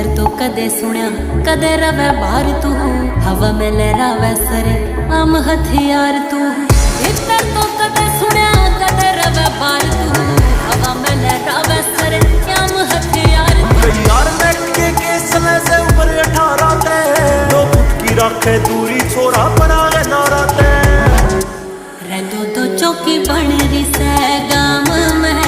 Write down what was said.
तेरे तो कदे सुनिया कदे रवे बाहर तू, हवा में लहरावे सरे आम हथियार तू। तेरे तो कदे सुनिया कदे रवे बाहर तू, हवा में लहरावे सरे आम हथियार तू। यार नेट के केस में से ऊपर 18 ते दो फुट की रखे दूरी छोरा बना के नारा ते। रे दो चौकी बन रही से गाम में